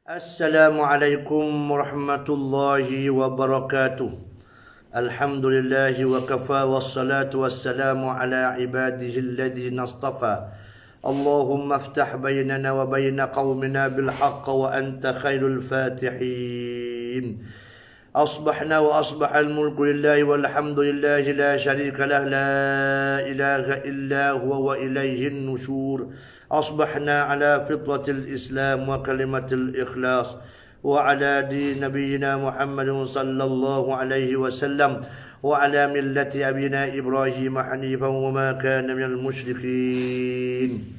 Assalamualaikum warahmatullahi wabarakatuh. Alhamdulillahi wa kafa wassalatu wassalamu ala ibadihi alladhina astafa. Allahumma aftah bainana wa baina qaumina bil haqq wa anta khairul fatihin. Asbahna wa asbahal mulku lillahi walhamdulillahi la syarika lah la ilaha illa huwa wa ilayhin nusyur. أصبحنا على فطرة الإسلام وكلمة الإخلاص وعلى دين نبينا محمد صلى الله عليه وسلم وعلى ملة أبينا إبراهيم حنيفا وما كان من المشركين.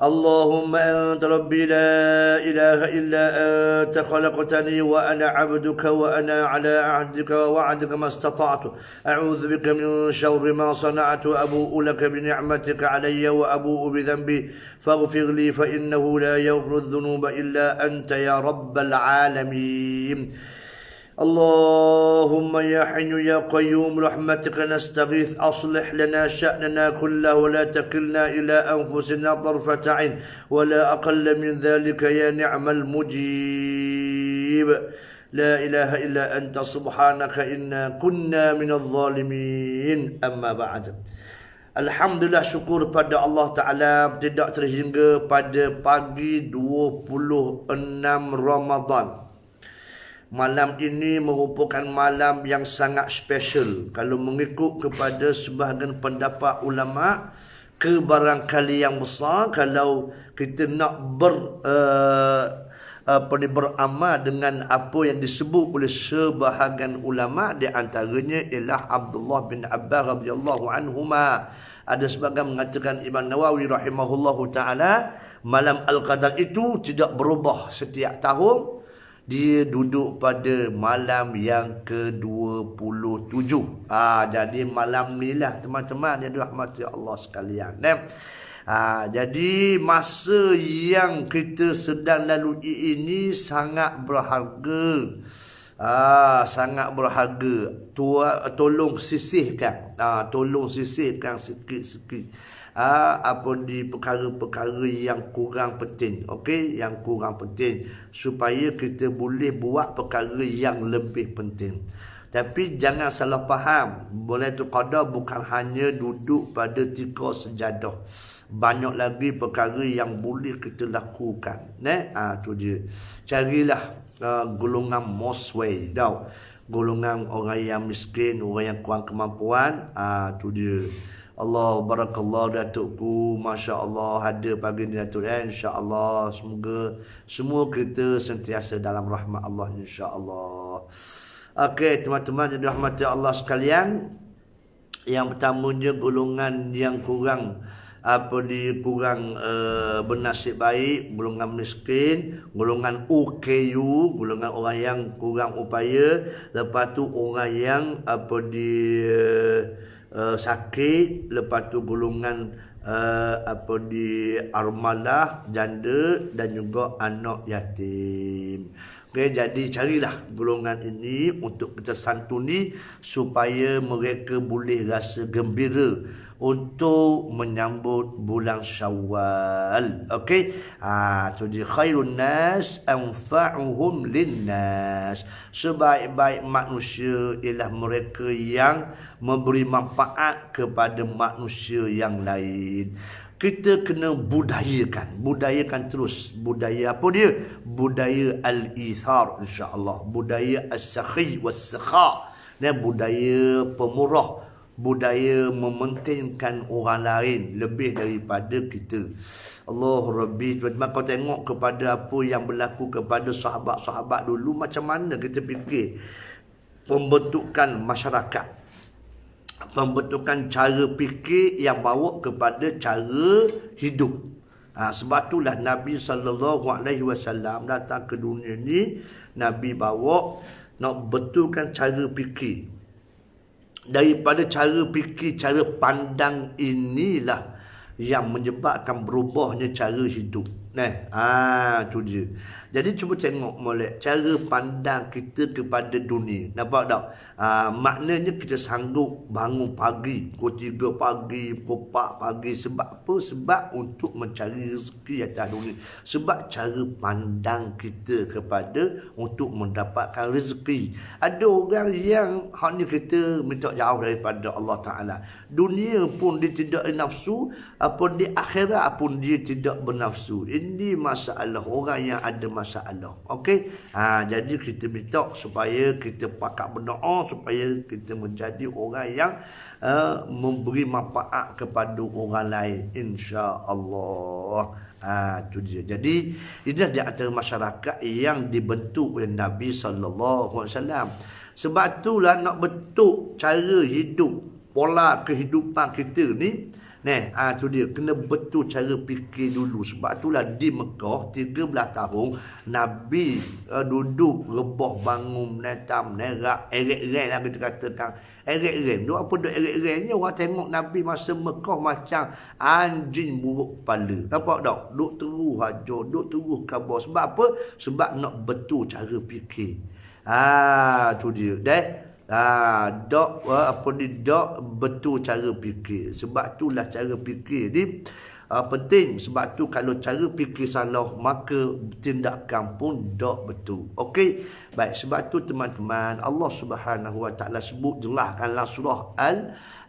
اللهم أنت ربي لا إله إلا أنت خلقتني وأنا عبدك وأنا على عهدك ووعدك ما استطعت أعوذ بك من شر ما صنعت أبوء لك بنعمتك علي وأبوء بذنبي فاغفر لي فإنه لا يغفر الذنوب إلا أنت يا رب العالمين. اللهم يا حي يا قيوم رحمتك نستغيث أصلح لنا شأننا كله ولا تكلنا إلى أنفسنا طرفة عين ولا أقل من ذلك يا نعم المجيب. لا إله إلا أنت سبحانك إنا كنا من الظالمين. أما بعد. Alhamdulillah, syukur pada Allah Ta'ala tidak terhingga pada pagi 26 Ramadan. Malam ini merupakan malam yang sangat special. Kalau mengikut kepada sebahagian pendapat ulama, kebarangkali yang besar kalau kita nak beramal dengan apa yang disebut oleh sebahagian ulama, di antaranya ialah Abdullah bin Abbas radhiyallahu anhuma. Ada sebahagian mengatakan, Imam Nawawi rahimahullahu ta'ala, malam Al-Qadar itu tidak berubah setiap tahun. Dia duduk pada malam yang ke-27. Jadi malam ni lah teman-teman yang dirahmati Allah sekalian. Jadi masa yang kita sedang lalui ini sangat berharga. Sangat berharga. Tolong sisihkan. Tolong sisihkan sikit-sikit. Di perkara-perkara yang kurang penting, okey, yang kurang penting, supaya kita boleh buat perkara yang lebih penting. Tapi jangan salah faham, boleh tu qada bukan hanya duduk pada tikar sejadah. Banyak lagi perkara yang boleh kita lakukan. Tu dia. Carilah golongan mosway, golongan orang yang miskin, orang yang kurang kemampuan. Tu dia. Allah barakallah datukku, Masya Allah ada pagi ni datuk, insya Allah semoga semua kita sentiasa dalam rahmat Allah, insya Allah. Okey teman-teman yang dirahmati Allah sekalian, yang pertamanya golongan yang kurang bernasib baik, golongan miskin, golongan UKU, golongan orang yang kurang upaya. Lepas tu orang yang sakit. Lepas tu golongan armalah, janda dan juga anak yatim. Okey, jadi carilah golongan ini untuk kita santuni supaya mereka boleh rasa gembira untuk menyambut bulan Syawal. Okey. Tu dia, khairun nas anfa'uhum linnas. Sebaik-baik manusia ialah mereka yang memberi manfaat kepada manusia yang lain. Kita kena budayakan terus. Budaya apa dia? Budaya al-ithar, insya-Allah. Budaya as-sakhi was-sakha. Budaya pemurah, budaya mementingkan orang lain lebih daripada kita. Allah Rabbi, kau tengok kepada apa yang berlaku kepada sahabat-sahabat dulu, macam mana kita fikir pembentukan masyarakat, pembentukan cara fikir yang bawa kepada cara hidup. Sebab itulah Nabi SAW datang ke dunia ni, Nabi bawa nak betulkan cara fikir. Daripada cara fikir, cara pandang inilah yang menyebabkan berubahnya cara hidup. Tu dia. Jadi cuba tengok molek cara pandang kita kepada dunia. Nampak tak? Maknanya kita sanggup bangun pagi, pukul 3 pagi, pukul 4 pagi. Sebab apa? Sebab untuk mencari rezeki atas dunia. Sebab cara pandang kita kepada untuk mendapatkan rezeki. Ada orang yang hanya kita minta jauh daripada Allah Ta'ala. Dunia pun dia tidak nafsu, apa di akhirat pun dia tidak bernafsu. Ini masalah orang yang ada masalah. Okey. Jadi kita minta supaya kita pakak berdoa supaya kita menjadi orang yang memberi manfaat kepada orang lain, insya-Allah. Itu dia. Jadi ini di antara masyarakat yang dibentuk oleh Nabi sallallahu alaihi wasallam. Sebab itulah nak bentuk cara hidup, pola kehidupan kita ni, tu dia, kena betul cara fikir dulu. Sebab itulah di Mekah 13 tahun Nabi duduk rebah bangun netam nerak erek-erek lah kita katakan. Erek-erek duk apa duk erek-ereknya, orang tengok Nabi masa Mekah macam anjing buruk kepala. Nampak tak? Duk terus hajar, duk terus khabar. Sebab apa? Sebab nak betul cara fikir. Tu dia. Dok betul cara fikir. Sebab itulah cara fikir ni penting. Sebab tu kalau cara fikir salah, maka tindakan pun tak betul. Okey. Baik, sebab tu teman-teman, Allah Subhanahu Wa Taala sebut jelas dalam surah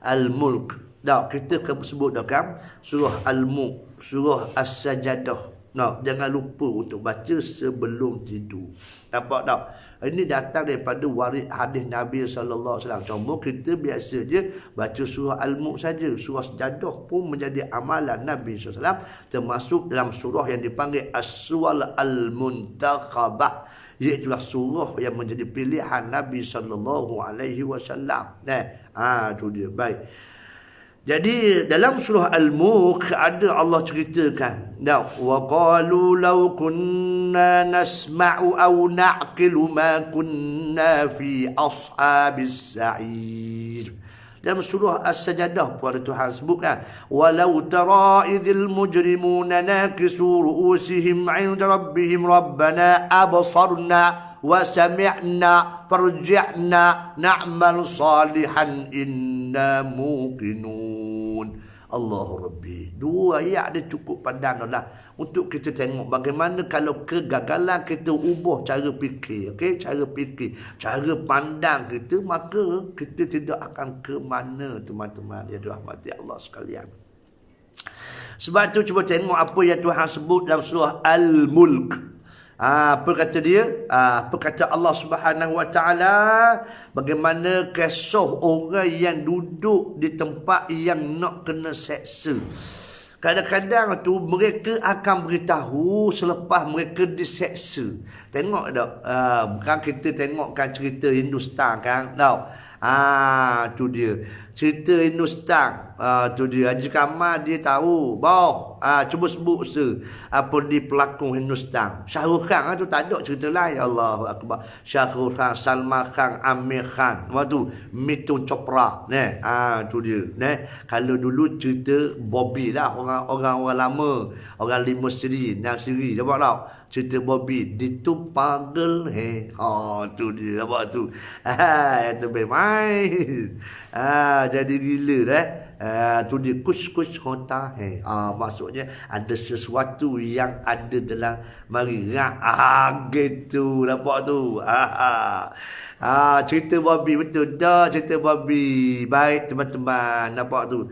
Al-Mulk. Kita sebut dalam surah Al-Mulk, surah As-Sajadah. Jangan lupa untuk baca sebelum tidur. Nampak tak? Ini datang daripada waris hadis Nabi sallallahu alaihi wasallam. Cuma kita biasa je baca surah Al-Mulk saja. Surah Sajadah pun menjadi amalan Nabi sallallahu alaihi wasallam, termasuk dalam surah yang dipanggil As-Suwal Al-Muntakhabah, iaitu surah yang menjadi pilihan Nabi sallallahu alaihi wasallam. Tu dia. Baik. Jadi dalam surah Al-Mulk ada Allah ceritakan, wa qalu law kunna nasma'u aw na'qilu ma kunna fi ashabis sa'ir. Dalam surah As-Sajadah pun ada Tuhan sebutkan, walau tara idzil mujrimuna nakisu ru'usihim 'inda rabbihim rabbana absarna wa sami'na farji'na na'mal salihan inna muqinun. Allahu Rabbi. Dua ayat dia cukup pandang lah untuk kita tengok bagaimana kalau kegagalan kita ubah cara fikir, okey, cara fikir, cara pandang kita, maka kita tidak akan ke mana, teman-teman yang dirahmati Allah sekalian. Sebab tu cuba tengok apa yang Tuhan sebut dalam surah Al-Mulk. Apa kata dia? Apa kata Allah Subhanahu Wa Taala? Bagaimana kisah orang yang duduk di tempat yang nak kena seksa. Kadang-kadang tu mereka akan beritahu selepas mereka diseksa. Tengok tak? Bukan kita tengokkan cerita Hindustan kan? Tu dia. Cerita Hindustan. Tu dia. Haji Kamal dia tahu. Cuba sebut apa di pelakon Hindustan. Shahrukh Khan tu tak ada cerita lain. Allahu Akbar. Shahrukh Khan, Salman Khan, Amir Khan. Tu Mithun Chopra. Tu dia. Kalau dulu cerita Bobby lah. Orang lama. Orang Limusri. Nasiri. Nampak tak? Cerita Bobby. Itu pagel. Tu dia. Nampak tu. Yang terbaik main. Jadi gila tu dia kus-kus hota. Maksudnya ada sesuatu yang ada dalam mari gitu. Nampak tu. Cerita Bobby betul dah, cerita Bobby. Baik teman-teman, nampak tu.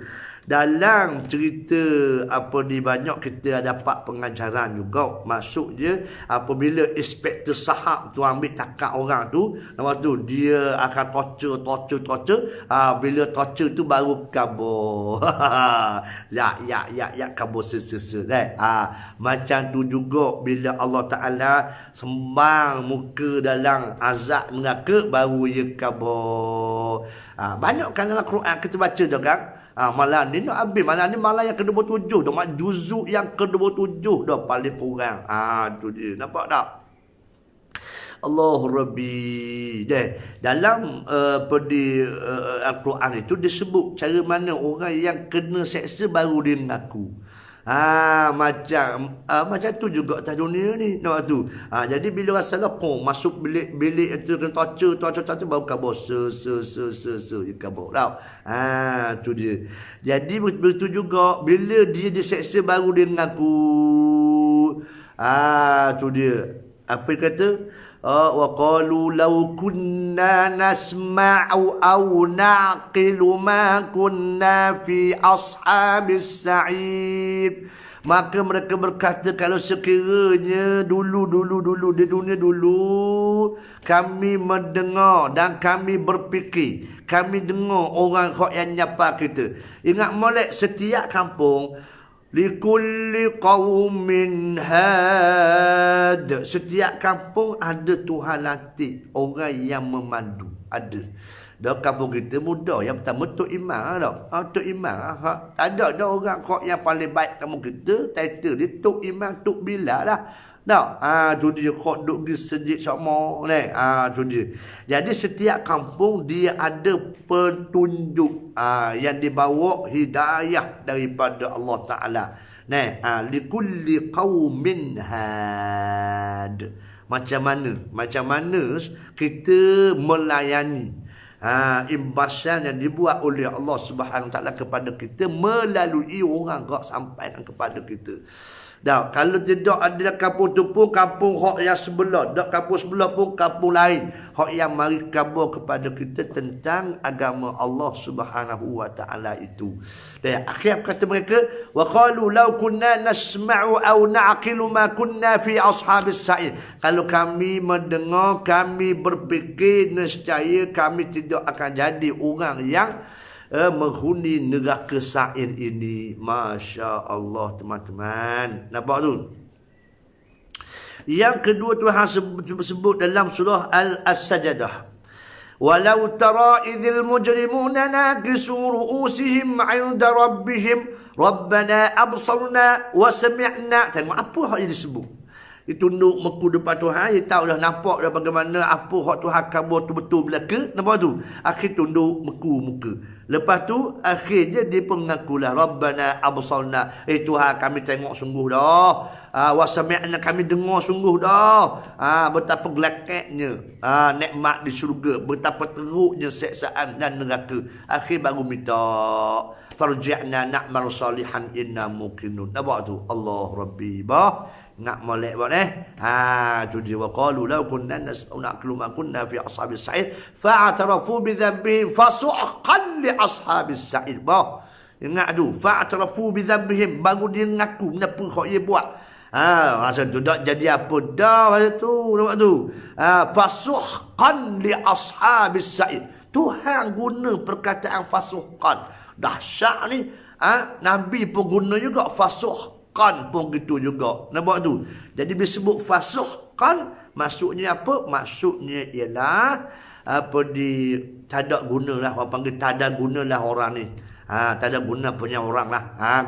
Dalam cerita apa ni banyak kita dapat pengajaran juga. Maksudnya apabila inspektor sahab tu ambil takak orang tu, nampak tu dia akan torture. Bila torture tu baru kabur. ya kabur sesa. Macam tu juga bila Allah Taala sembang muka dalam azab neraka baru ia kabur. Banyak kan dalam Quran kita baca dah kan. Malam ni nak habis. Malam ni malam yang ke-27 dah. Juzuk yang ke-27 dah paling kurang. Tu dia. Nampak tak? Allahu Rabbi. Dalam Al-Quran itu disebut cara mana orang yang kena seksa baru dia mengaku. Macam tu juga atas dunia ni. Nampak tu. Jadi bila rasa lapar, masuk bilik itu kena torture baru kabur kabur tau. Tu dia. Jadi begitu juga bila dia diseksa baru dia mengaku. Tu dia. Apa dia kata? Wa qalu law kunna nasma'u aw naqilu ma kunna fi ashabis sa'id. Maka mereka berkata, kalau sekiranya dulu di dunia dulu kami mendengar dan kami berfikir, kami dengar orang yang nyapa kita. Ingat molek, setiap kampung likulli qaumin had. Setiap kampung ada Tuhan latih orang yang memandu. Ada. Dah kampung kita muda. Yang pertama Tok Imam dah. Tok Imam. Ada orang kok yang paling baik kampung kita. Title dia Tok Imam, Tok Bilal lah. Dah. Tu dia kok duk pergi sejid sama ni. Tu dia. Jadi setiap kampung dia ada petunjuk yang dibawa hidayah daripada Allah Taala. Likulli qaumin had. Macam mana kita melayani imbasan yang dibuat oleh Allah Subhanahu Wa Taala kepada kita melalui orang kau sampaikan kepada kita. Dah, kalau tidak ada kampung tu pun kampung hak yang sebelah, dak kampung sebelah pun kampung lain hak yang mari khabar kepada kita tentang agama Allah Subhanahu Wa Taala itu. Dan akhir kata mereka, wa qalu law kunna nasma'u aw na'qilu ma kunna fi ashabis sa'id. Kalau kami mendengar, kami berfikir, nescaya kami tidak akan jadi orang yang menghuni neraka sa'ir ini. Masya Allah teman-teman. Nampak tu? Yang kedua Tuhan sebut dalam surah Al-Sajdah. Walau tara idhil mujrimuna nakisu ru'usihim 'inda rabbihim rabbana absarna wa sami'na. Tengok apa hak yang disebut. Dia tunduk meku depan Tuhan, dia tahu dah, nampak dah bagaimana apa hak Tuhan khabar tu betul belaka. Nampak tu? Akhir tunduk meku muka. Lepas tu akhirnya dia pun mengakulah Rabbana absarna. Tuhan, kami tengok sungguh dah. Wa sami'na, kami dengar sungguh dah. Betapa gelaknya nikmat di syurga, betapa teruknya seksaan dan neraka. Akhir baru minta farji'na na'mal salihan inna muqinun. Nampak tu? Allah Rabbi bah. Nak molek buat tu dia. Wa qalu law kunna nasma'u na'qilu ma kunna fi ashabis sa'id fa'tarafu bi dhanbihim fasuhqan li ashabis sa'id. Bah, ingat tu, fa'tarafu bi dhanbihim, baru dia mengaku kenapa hak dia buat. Masa tu tak jadi apa dah masa tu. Nampak tu? Fasuhqan li ashabis sa'id. Tuhan guna perkataan fasuhqan. Dahsyat ni. Nabi pun guna juga fasuhqan pun gitu juga. Nampak tu? Jadi disebut fasuhqan, maksudnya apa? Maksudnya ialah tak ada gunalah, orang panggil tak ada gunalah orang ni. Tak ada guna punya orang lah.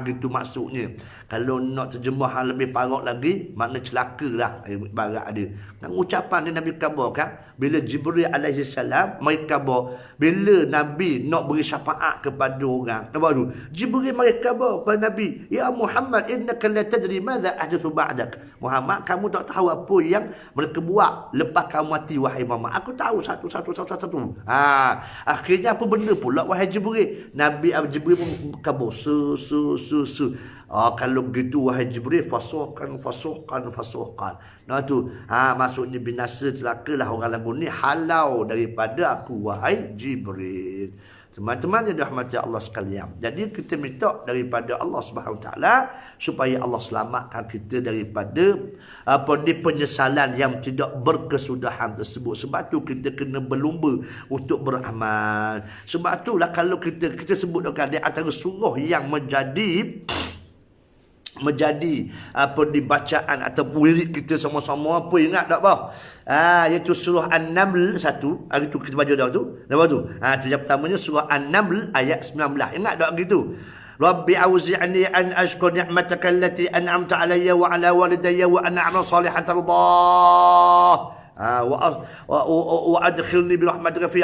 Gitu maksudnya. Kalau nak terjemah lebih parah lagi, makna celaka lah ibarat dia. Dan ucapan dia Nabi khabar kan, bila Jibril alaihi salam mari khabar, bila Nabi nak beri syafaat kepada orang. Nampak tu? Jibril mari khabar kepada Nabi, ya Muhammad, innaka la tadri madza ahdathu ba'dak. Muhammad, kamu tak tahu apa yang mereka buat lepas kamu mati wahai Muhammad. Aku tahu satu. Akhirnya apa benda pula wahai Jibril? Nabi Jibril pun khabar kalau begitu wahai Jibril, fasuhkan. Nah tu, maksudnya binasa, celakalah orang lagu ni, halau daripada aku wahai Jibril. Teman-teman yang dirahmati Allah sekalian. Jadi kita minta daripada Allah Subhanahu Wa Taala supaya Allah selamatkan kita daripada penyesalan yang tidak berkesudahan tersebut. Sebab tu kita kena berlumba untuk beramal. Sebab itulah kalau kita sebut di antara surah yang menjadi di bacaan atau wirid kita sama-sama, apa ingat tak bah? Iaitu surah An-Naml 1. Hari tu kita baca dah tu. Nampak tu? Tu yang pertamanya surah An-Naml ayat 19. Ingat tak gitu? Rabbi auzi'ni an ashkur ni'mataka allati an'amta alayya wa ala walidayya wa an a'mal salihan tardah. Wa adkhilni bi rahmatika fi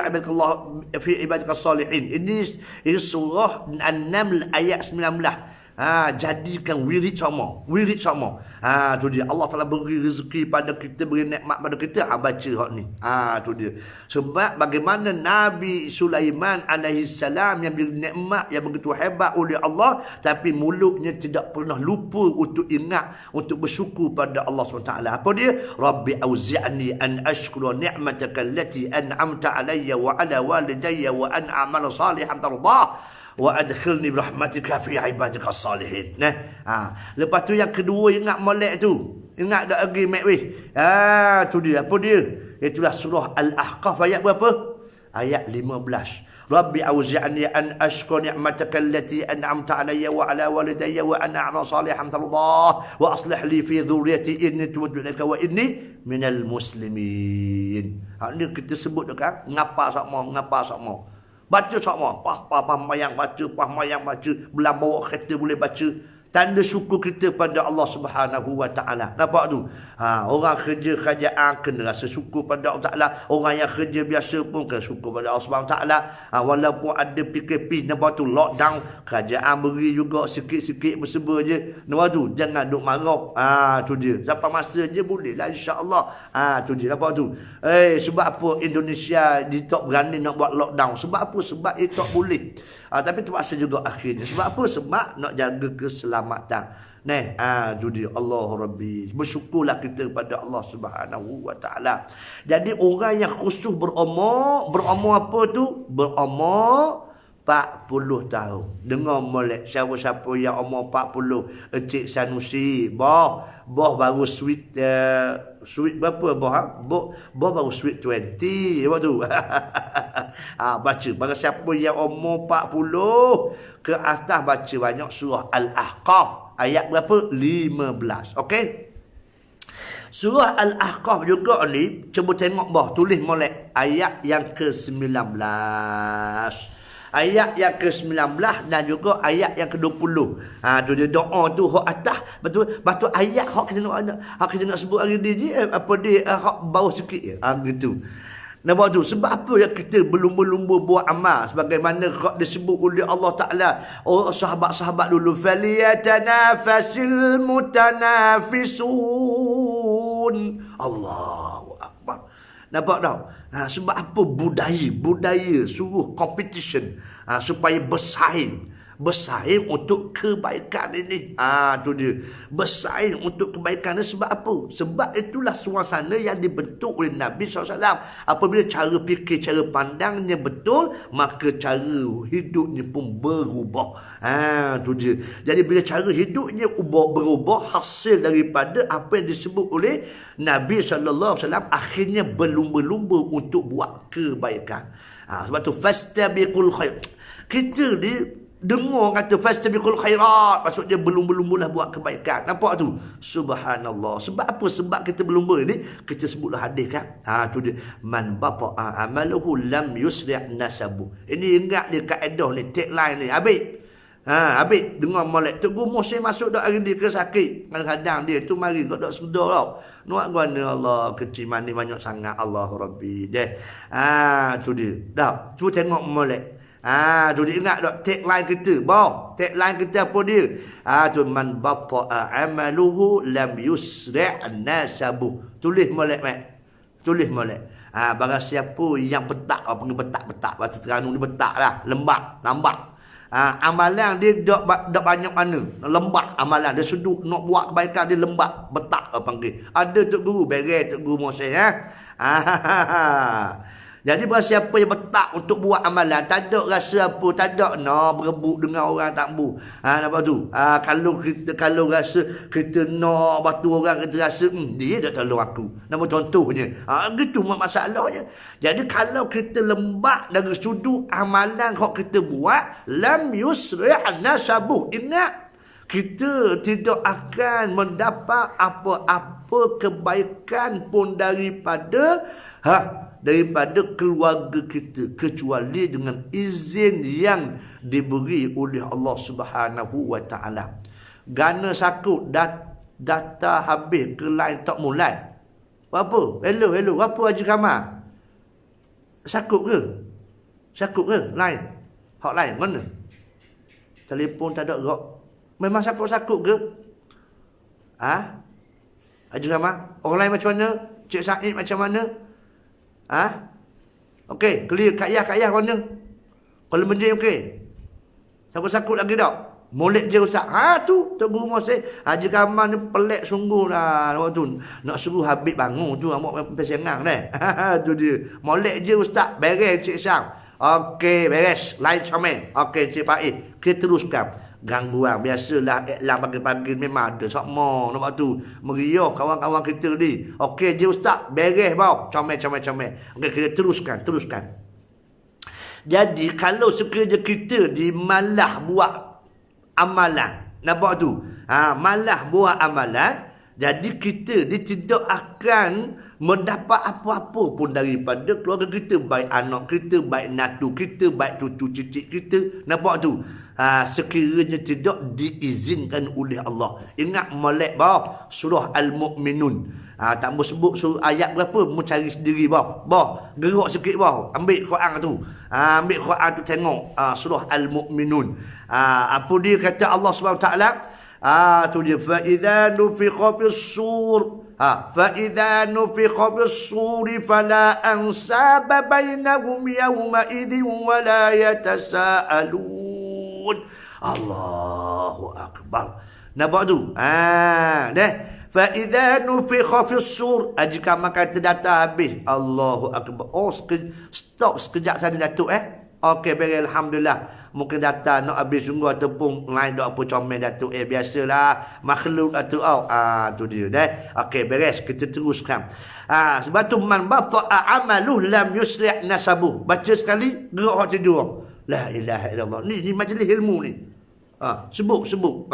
ibadika salihin. Ini surah An-Naml ayat 19. Jadikan wirid sama. Tu dia. Allah Taala beri rezeki pada kita, beri nikmat pada kita, baca hak ni. Tu dia. Sebab bagaimana Nabi Sulaiman alaihi salam yang beri nikmat yang begitu hebat oleh Allah, tapi mulutnya tidak pernah lupa untuk ingat, untuk bersyukur pada Allah SWT. Apa dia? Rabbi auzi'ni an ashkura ni'mataka allati an'amta alayya wa ala walidayya wa an a'mala salihan tardah wa adkhilni birahmatika fi ibadika salihin. Lepas tu yang kedua ingat molek tu. Ingat dak lagi mek weh. Tu dia. Apa dia? Itulah surah Al-Ahqaf ayat berapa? Ayat 15. Rabbi auzi'ni an ashkura ni'mataka allati an'amta alayya wa ala walidayya wa an a'mala salihan tardah wa aslih li fi dhurriyyati inni tubtu ilaika wa inni minal muslimin. Ni kita sebut dekat ngapa sakmo. Baca sama, pah mayang baca, belah bawa kereta boleh baca. Tanda syukur kita pada Allah Subhanahu Wa Taala. Nampak tu? Orang kerja kerajaan kena rasa syukur pada Allah Taala. Orang yang kerja biasa pun kena syukur pada Allah Subhanahu Wa Taala. Walaupun ada PKP, nampak tu lockdown, kerajaan beri juga sikit-sikit bersebar je. Nampak tu? Jangan duk marah. Tu dia. Sampai masa je boleh lah, insya-Allah. Tu dia. Nampak tu? Sebab apa Indonesia dia tak berani nak buat lockdown? Sebab apa? Sebab dia tak boleh. Tapi terpaksa juga akhirnya. Sebab apa? Sebab nak jaga keselamatan. Tu dia. Allah Rabbi. Bersyukurlah kita pada Allah Subhanahu Wa Taala. Jadi orang yang khusus berumur apa tu? Berumur 40 tahun. Dengar molek siapa-siapa yang umur 40. Encik Sanusi. Boh baru sweet berapa boh baru sweet 20. Apa tu? Baca. Bagi siapa yang umur 40 ke atas, baca banyak surah Al-Ahqaf. Ayat berapa? 15. Okey? Surah Al-Ahqaf juga ni, cuba tengok bawah, tulis molek ayat yang ke-19. Ayat yang ke-19 dan juga ayat yang ke-20. Tu dia doa tu hak atas. Betul ayat hak kita nak sebut hari ni je, apa dia hak bawah sikit je. Gitu. Nampak tu? Sebab apa yang kita berlumba-lumba buat amal sebagaimana hak disebut oleh Allah Taala. Sahabat-sahabat dulu, faliyatanafasil mutanafisun. Allahu Akbar. Nampak tak? Sebab apa? Budaya suruh competition, supaya bersaing untuk kebaikan ini. Tu dia. Bersaing untuk kebaikan ni sebab apa? Sebab itulah suasana yang dibentuk oleh Nabi SAW. Apabila cara fikir, cara pandangnya betul, maka cara hidupnya pun berubah. Tu dia. Jadi bila cara hidupnya berubah, hasil daripada apa yang disebut oleh Nabi SAW, akhirnya berlumba-lumba untuk buat kebaikan. Sebab tu fastabiqul khair. Kita ni dengar kata fastabiqul khairat, maksudnya berlumba-lumbalah buat kebaikan. Nampak tu? Subhanallah. Sebab apa? Sebab kita berlumba ni, kita sebutlah hadis kan. Tu dia. Man bata'a amaluhu lam yusri' nasabu. Ini ingat dia kaedah ni, tagline ni. Habis dengar molek tu gumoh saya masuk dak hari dia ke sakit. Kadang-kadang dia tu mari kau dak sedar tau. Nak guna Allah kecil manis banyak sangat Allah Rabbi. Tu dia. Dah, cuba tengok molek. Tu dia ingat tak tagline kita. Tagline kita apa dia? Tu man bata'a amaluhu lam yusri' nasabu. Tulis molek Tulis molek. Barang siapa yang betak, panggil betak. Bahasa Terengganu ni betak lah. Lambat. Amalan dia tak banyak mana. Lembat amalan. Dia sudut nak buat kebaikan, dia lembat. Betak panggil. Ada Tok Guru. Beres Tok Guru Moseh. Jadi siapa yang betak untuk buat amalan, tak ada rasa apa, tak ada berebut dengan orang tak bu. Nampak tu? Kalau rasa kita nak batu orang, kita rasa dia tak tolong aku. Nama contohnya. Gitu masalahnya. Jadi kalau kita lembak dari sudut amalan yang kita buat, lam yusri' nasabuh. Ingat, kita tidak akan mendapat apa-apa kebaikan pun daripada keluarga kita, kecuali dengan izin yang diberi oleh Allah Subhanahu Wa Taala. Gana sakut data habis ke line tak mulai. Apa? Hello. Apa Haji Kamal? Sakut ke? Line. Hotline mana? Telefon tak ada gerak. Memang sakut-sakut ke? Haji Rahmat, orang lain macam mana? Cik Said macam mana? Okey, clear. Kak Yah mana? Kalau menjadi okey. Sakut-sakut lagi tak? Molek je Ustaz. Tu Tok Guru Mohsin Haji Kamal ni pelik sungguh lah. Tu nak suruh Habib bangun tu amak pesengang dah. Tu dia. Molek je Ustaz. Beres Cik Syam. Okey, beres. Lain comel. Okey Cik Faiz. Kita teruskan. Gangguan biasalah iklan pagi-pagi memang ada sokmo nampak tu. Meriah kawan-kawan kita ni. Okey je Ustaz. Beres bau. Comel. Okey, kita teruskan. Jadi kalau sekiranya kita di malah buat amalan, nampak tu? Malah buat amalan, jadi kita tidak akan mendapat apa-apa pun daripada keluarga kita, baik anak kita, baik natu kita, baik cucu cicit kita, nampak tu? Sekiranya tidak diizinkan oleh Allah. Ingat molek bawah surah Al-Mu'minun. Tak mau sebut ayat berapa, mu cari sendiri bawah. Gerak sikit bawah. Ambil Quran tu. Ambil Quran tu tengok surah Al-Mu'minun. Apa dia kata Allah Subhanahu taala? Tu dia fa idza nufikha fis-sur. Fa idza nufikha fis-sur fala ansaba bainahum yawma idzin wa la yatasaalun. Allahu akbar. Nampak tu? Dah. Fa idza nufikha fis-sur, jika maka data habis. Allahu akbar. Stop sekejap saja Datuk Okey, baik, alhamdulillah. Mungkin data nak habis sungguh ataupun lain dak apa comel Datuk. Biasalah makhluk Datuk tu dia dah. Okey, beres, kita teruskan. Sebab tu man bata'a amaluh lam yusri' nasabuh. Baca sekali gerak hak tidur. La ilaha illallah. Ni majlis ilmu ni. Sebut.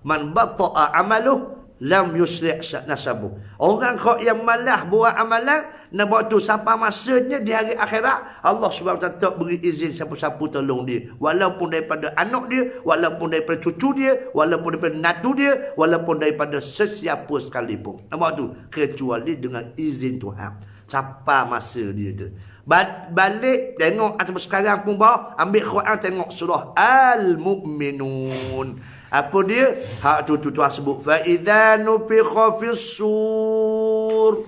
Man bata'a amaluh lam yusri' nasabu. Orang kau yang malah buat amalan, nak buat tu sampai masanya di hari akhirat, Allah Subhanahu Wa Taala beri izin siapa-siapa tolong dia, walaupun daripada anak dia, walaupun daripada cucu dia, walaupun daripada natu dia, walaupun daripada sesiapa sekalipun. Nampak tu, kecuali dengan izin Tuhan. Sampai masa dia tu. Balik tengok atau sekarang pun bawa ambil Quran, tengok surah Al-Mu'minun. Apa dia? Tu Tuhan sebut fa idza nufikha fis-sur.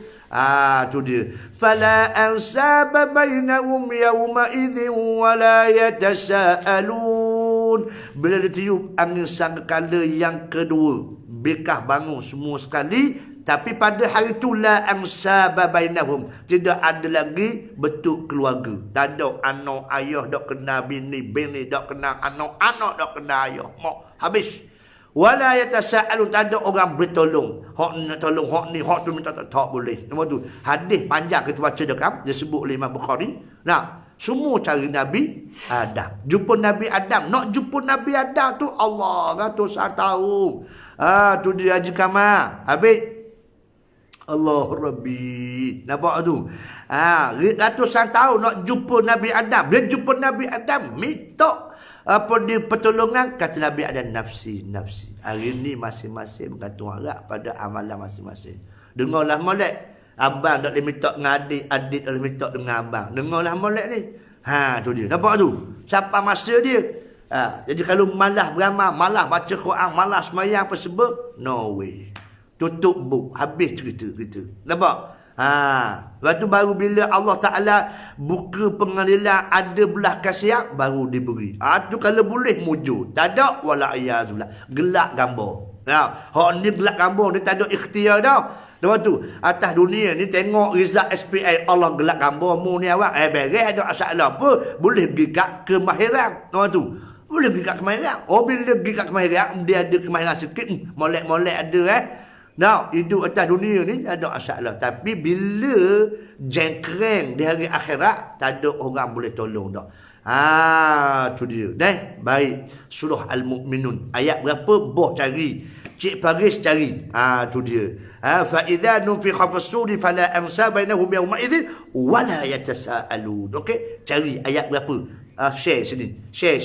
Tu dia. Fala ansaba bainahum yawma idzin wa la yatasaalun. Bila ditiup angin sangkakala yang kedua, bekah bangun semua sekali. Tapi pada hari itu la ansaba bainahum, tidak ada lagi bentuk keluarga. Tak ada anak ayah dak kena bini dak kena anak dak kena ayah. Mak habis. Wala yatasaalun, tak ada orang bertolong. Hak nak tolong hak ni, hak tu minta tak boleh. Nama tu hadis panjang kita baca dekat dia sebut oleh Imam Bukhari. Semua cari Nabi Adam. Jumpa Nabi Adam. Nak jumpa Nabi Adam tu Allah ratusan tahun. Tu dia Haji Kamal. Habis Allah Rabbi. Nampak tu? Ratusan tahun nak jumpa Nabi Adam. Dia jumpa Nabi Adam, minta dia pertolongan. Kata Nabi Adam, nafsi. Hari ni masing-masing bergantung harap pada amalan masing-masing. Dengarlah molek. Abang tak boleh minta dengan adik, adik tak boleh minta dengan abang. Dengarlah molek ni. Tu dia. Nampak tu? Siapa masa dia? Jadi kalau malas beramal, malas baca Quran, malas sembahyang apa sebab? No way. Tutup buk, habis cerita kita. Nampak? Lepas tu baru bila Allah Ta'ala buka pengadilan, ada belah kasihan, baru diberi. Tu kalau boleh mujud. Tak ada, wala'iyazullah. Gelak gambar. Hak ni gelak gambar, dia tak ada ikhtiar dah. Lepas tu, atas dunia ni tengok result SPI, Allah gelak gambar mu ni awak. Beres ada masalah apa. Boleh pergi kat kemahiran. Lepas tu, boleh pergi kat kemahiran. Bila pergi kat kemahiran, dia ada kemahiran sikit. Molek-molek ada hidup atas dunia ni ada masalah. Tapi bila jengkreng di hari akhirat, tak ada orang boleh tolong dah. Tu dia. Baik. Surah Al-Mu'minun. Ayat berapa? Boh cari. Cik Paris cari. Tu dia. Fa idza nufikha fis-suri fala ansaba bainahum yawma idzin wa la yatasaalun. Okey, cari ayat berapa? Share sini. Share.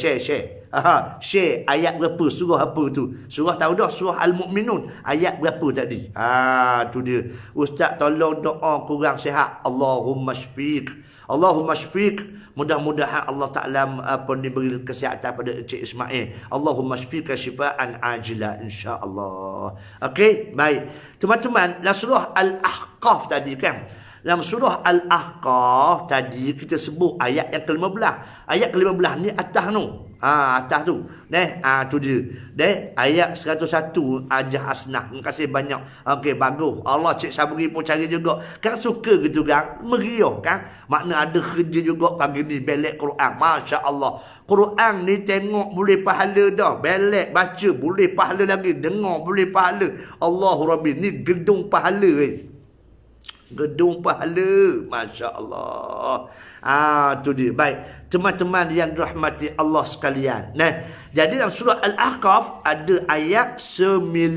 Share ayat berapa, surah apa tu? Surah tahu dah, surah Al-Mu'minun. Ayat berapa tadi? Tu dia. Ustaz tolong doa kurang sihat. Allahumma syfiq. Mudah-mudahan Allah Ta'ala diberi kesihatan pada Encik Ismail. Allahumma syfiqa syifaan ajila insya-Allah. Okey, baik. Teman-teman, dalam surah Al-Ahqaf tadi kan. Dalam surah Al-Ahqaf tadi kita sebut ayat yang ke-15. Ayat ke-15 ni atas tu. Atas tu. Tu dia. Ayat 101 Ajah Asnah. Terima kasih banyak. Okey, bagus. Allah Cik Sabri pun cari juga. Kan suka gitu kan. Meriah kan. Makna ada kerja juga pagi ni. Belek Quran. Masya Allah. Quran ni tengok boleh pahala dah. Belek baca boleh pahala lagi. Dengar boleh pahala. Allahu Rabbi. Ni gedung pahala gedung pahala. Masya Allah. Tu dia. Baik. Teman-teman yang dirahmati Allah sekalian. Jadi dalam surah Al-Ahqaf ada ayat 19.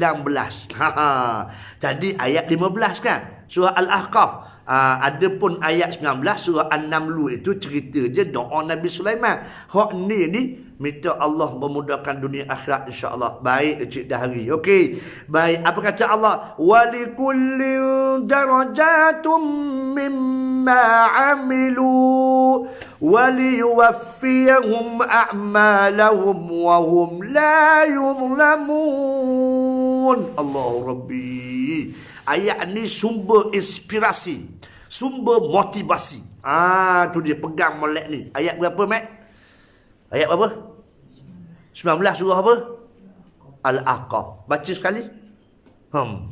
Tadi ayat 15 kan? Surah Al-Ahqaf. Ada pun ayat 19 surah An-Naml itu cerita je doa Nabi Sulaiman. Hak ni minta Allah memudahkan dunia akhirat insya-Allah. Baik Encik Dahari. Okey. Baik, apa kata Allah? Walikullin darajatum mimma amilu waliyuwaffiyahum a'malahum wa hum la yuzlamun. Allahu Rabbi. Ayat ni sumber inspirasi, sumber motivasi. Tu dia, pegang molek ni. Ayat berapa, Mat? Ayat berapa? 19 surah apa? Al-Ahqaf. Baca sekali.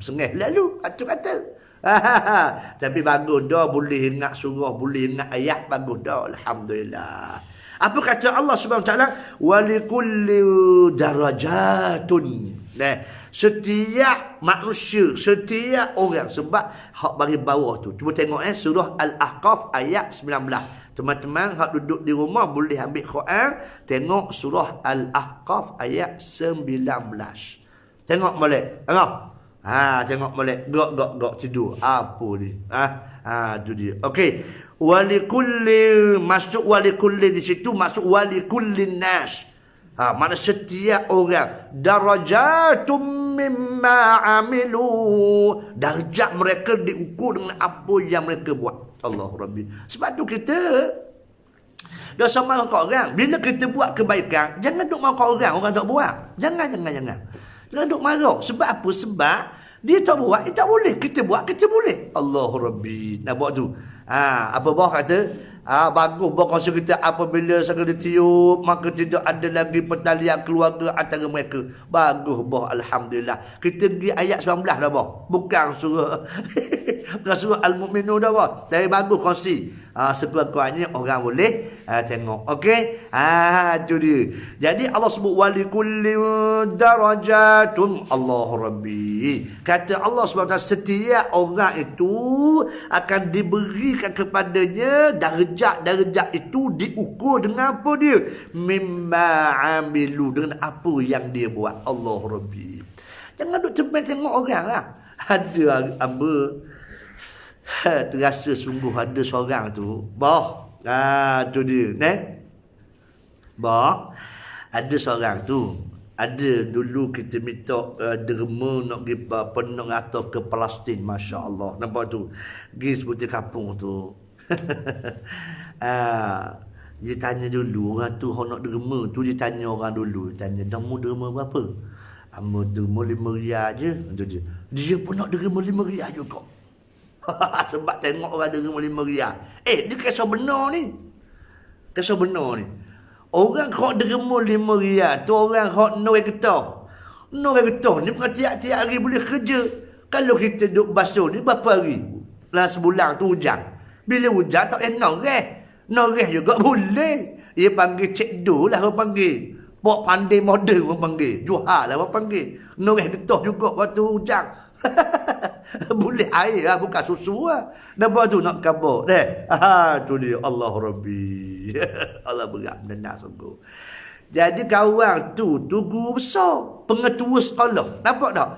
Sengih lalu satu kata. Tapi bagus dah, boleh ingat surah, boleh ingat ayat, bagus dah. Alhamdulillah. Apa kata Allah Subhanahu Wa Taala? Walikulli darajatun. Setiap manusia, setiap orang, sebab hak bagi bawah tu. Cuba tengok surah Al-Ahqaf ayat 19. Teman-teman hak duduk di rumah boleh ambil Quran, tengok surah Al-Ahqaf ayat 19. Tengok molek. Tengok. Tengok molek. Gok tidur. Apa ni? Tu dia. Okey. Walikulli, masuk walikulli di situ, masuk walikullin nas. Mana setiap orang darajatum mimma amilu, darjat mereka diukur dengan apa yang mereka buat. Allah Rabbi. Sebab tu kita dah sama dengan orang. Bila kita buat kebaikan, jangan duk marah orang tak buat. Jangan. Jangan duk marah. Sebab apa? Sebab dia tak buat, dia tak boleh. Kita buat, kita boleh. Allah Rabbi. Nak buat tu. Apa bawah kata? Bagus berkongsi kita apabila segera ditiup, maka tidak ada lagi pertalian keluarga antara mereka. Bagus boh, alhamdulillah. Kita pergi ayat 19 dah boh. Bukan surah bukan surah Al-Mu'minun dah boh. Tapi bagus kongsi. Sekurang-kurangnya orang boleh tengok. Okey? Tu dia. Jadi Allah sebut walikulli darajatun. Allah Rabbi. Kata Allah SWT, setiap orang itu akan diberikan kepadanya darjat itu diukur dengan apa dia? Mimma amilu, dengan apa yang dia buat. Allah Rabbi. Jangan duk tengok orang lah. Ada apa? Terasa sungguh ada seorang tu. Tu dia. Ada seorang tu. Ada dulu kita minta derma nak pergi penuh atau ke Palestin. Masya Allah. Nampak tu? Pergi sebutir kampung tu. Dia tanya dulu orang tu, orang nak derma tu, dia tanya orang dulu, dia tanya, "Kamu derma berapa?" "Amo derma 5 riyal je." Dia pun nak derma 5 riyal juga. Sebab tengok orang derma 5 riyal. Dia kisah benar ni. Kisah benar ni. Orang hok derma 5 riyal tu orang hok no getah. No getah ni bukan tiap-tiap hari boleh kerja. Kalau kita duduk basuh ni berapa hari? Dalam sebulan tu hujan. Bila hujan tak noreh. Noreh juga boleh. Dia panggil cik do lah orang panggil. Bawa pandai model orang panggil. Juhal lah orang panggil. Noreh getah juga waktu hujan. Boleh air lah, bukan susu lah. Nampak tu nak kabur. Tu dia. Allah Rabbi. Allah berat benar sungguh. Jadi kawan tu guru besar, pengetua sekolah. Nampak tak?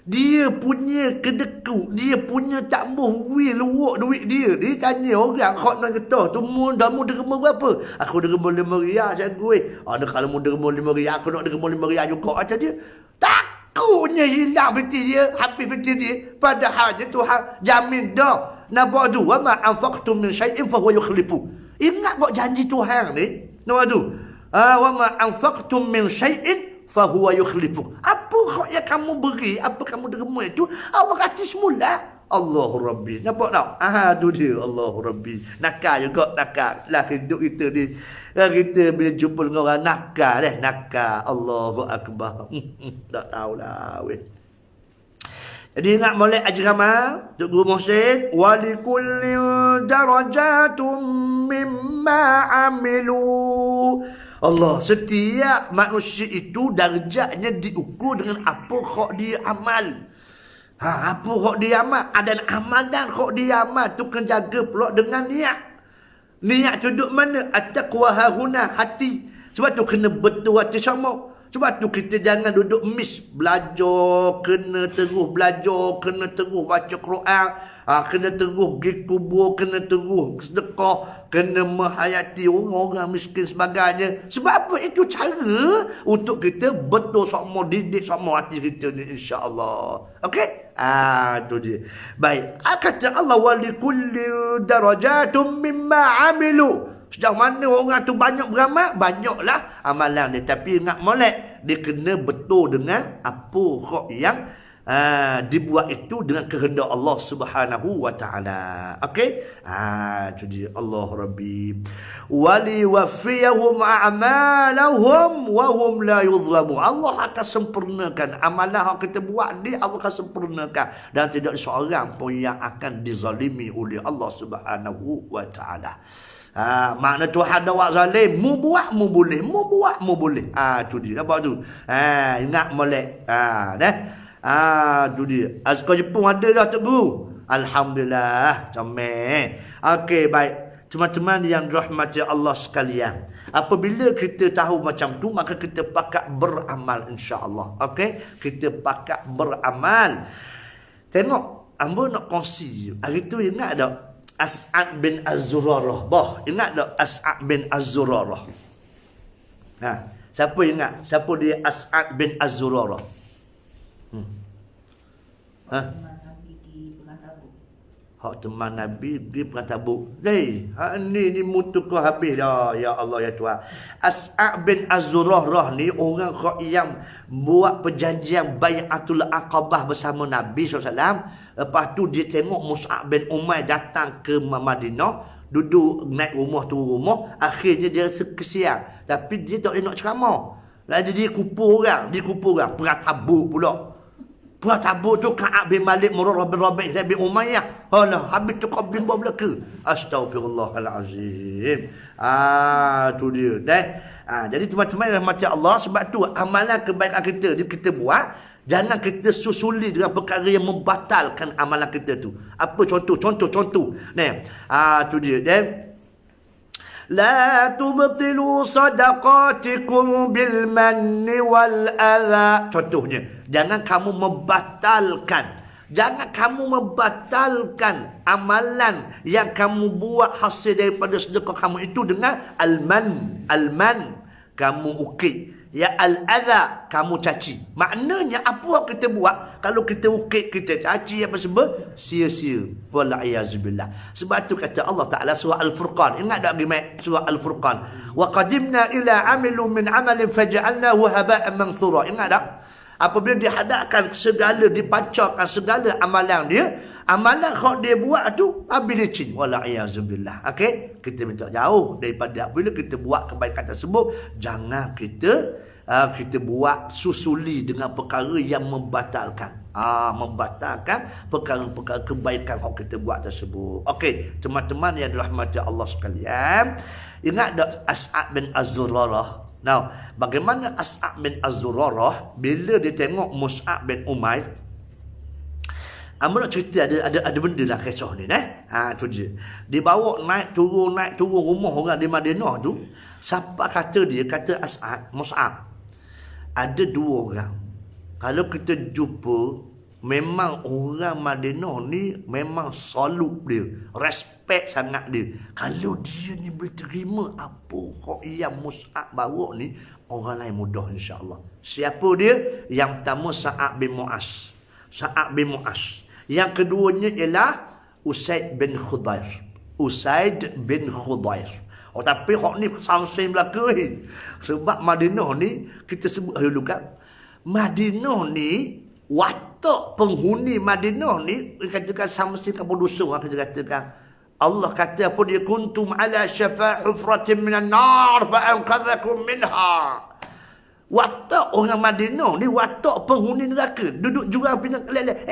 Dia punya kedekut, dia punya tak mahu luwak duit dia. Dia tanya orang kau nak kata tu dah mu derma berapa? Aku derma 5 riyal cikgu. Ada kalau mu derma 5 riyal, aku nak derma 5 riyal juga macam dia. Takutnya hilang peti dia, habis peti dia. Padahal dia Tuhan jamin dah. Nampak tu, wa ma anfaqtum min syai'in fa huwa yukhlifu. Ingat buat janji Tuhan ni. Nampak tu? Wa ma anfaqtum min syai'in fahuwa yukhlifuk. Apa kau yang kamu beri, apa kamu derma itu, Allah kata semula. Allahu Rabbi. Nampak tak? Tu dia. Allahu Rabbi. Nakal juga, nakal. Lah hidup kita ni. Kita bila jumpa dengan orang nakal nakal. Allahu Akbar. Tak tahulah. Jadi ingat molek ajrama, Tok Guru Mohsin, walikullin darajatum mimma amilu. Allah, setiap manusia itu darjatnya diukur dengan apa kok dia amal. Apa kok dia amal? Ada amal dan kok dia amal tu kena jaga pula dengan niat. Niat tu duduk mana? At-taqwa hahuna, hati. Sebab tu kena betul hati sama. Sebab tu kita jangan duduk miss. Belajar, kena terus belajar, kena terus baca Quran. Kena terus pergi kubur, kena terus sedekah, kena menghayati orang-orang miskin sebagainya. Sebab apa? Itu cara untuk kita betul sama, didik sama hati kita ni, insya-Allah. Okey? Itu dia. Baik. Kata Allah, walikulli darajatum mimma amilu. Sejauh mana orang tu banyak beramal, banyaklah amalan dia. Tapi ingat molek, dia kena betul dengan apa kok yang dibuat itu dengan kehendak Allah Subhanahu wa taala. Okey? Itu dia. Allah Rabbi. Wali wafiyahum a'malahum wa hum la yuzlamu. Allah akan sempurnakan amalan yang kita buat ni, Allah akan sempurnakan dan tidak seorang pun yang akan dizalimi oleh Allah Subhanahu wa taala. Makna Tuhan ada buat zalim, mu buat mu boleh, mu buat mu boleh. Tu dia. Nampak tu? Ingat molek. Tu dia. Azkar Jepun ada dah Tok Guru. Alhamdulillah. Comel. Okey, baik. Teman-teman yang dirahmati Allah sekalian, apabila kita tahu macam tu, maka kita pakat beramal, insya-Allah. Okey? Kita pakat beramal. Tengok, hamba nak kongsi. Hari tu ingat tak As'ad bin Az-Zurarah? Ingat tak As'ad bin Az-Zurarah? Siapa ingat? Siapa dia As'ad bin Az-Zurarah? Hak teman Nabi pergi perang Tabuk. Ni mutu kau habis dah. Ya Allah ya Tuhan. As'ad bin Az-Zurarah ni orang yang buat perjanjian Bai'atul Aqabah bersama Nabi SAW. Lepas tu dia tengok Mus'ab bin Umair datang ke Madinah, duduk naik rumah tu rumah, akhirnya dia rasa kesian. Tapi dia tak boleh nak ceramah. Lalu dia kumpul orang, perang Tabuk pula. Perang Tabuk tu Ka'ab bin Malik, Murarah bin Rabi' bin Umayyah. Habis tu kau bimbang belaka. Astagfirullahalazim. Tu dia. Jadi teman-teman rahmat Allah, sebab tu amalan kebaikan kita buat, jangan kita susuli dengan perkara yang membatalkan amalan kita tu. Apa contoh? Tu dia. La tubtilu sadaqatikum bil manni wal adha. Contohnya, jangan kamu membatalkan amalan yang kamu buat hasil daripada sedekah kamu itu dengan al-man kamu ukit, ya al-adha kamu caci. Maknanya apa yang kita buat, kalau kita ukit, kita caci apa sebab sia-sia. Wal-iazubillah. Sebab tu kata Allah Taala surah Al-Furqan. Ingat tak surah Al-Furqan? Wa qadimna ila amilu min amalin faj'alnahu haba'an manthura. Ingat tak? Apabila dihadapkan segala, dipancarkan segala amalan dia, amalan yang dia buat tu habis licin. Wal-iazubillah. Okey? Kita minta jauh daripada apabila kita buat kebaikan tersebut, jangan kita buat susuli dengan perkara yang membatalkan. Membatalkan perkara-perkara kebaikan yang kita buat tersebut. Okey, teman-teman yang dirahmati Allah sekalian, ingat tak As'ad bin Az-Zurarah? Bagaimana As'ad bin Az-Zurarah bila dia tengok Mus'ab bin Umair? Amba nak cerita ada benda lah kisah ni tu dia. Dia bawa naik turun rumah orang di Madinah tu. Siapa kata As'ad, Mus'ab, ada 2 orang. Kalau kita jumpa, Memang orang Madinah ni memang salut dia, respect sangat dia. Kalau dia ni boleh terima apa kok yang Mus'ab bawa ni, orang lain mudah insya-Allah. Siapa dia? Yang pertama Sa'ad bin Mu'az. Sa'ad bin Mu'az. Yang keduanya ialah Usaid bin Khudair. Usaid bin Khudair. Oh, tapi hak ni samsing belaka ni. Sebab Madinah ni kita sebut dulu kan. Madinah ni watak penghuni Madinah ni katakan samsing apa dosa kita katakan. Allah kata apa dia, kuntum ala syafa' hufratin minan nar fa anqadhakum minha. Watak orang Madinah ni watak penghuni neraka. Duduk jurang pinang kelele.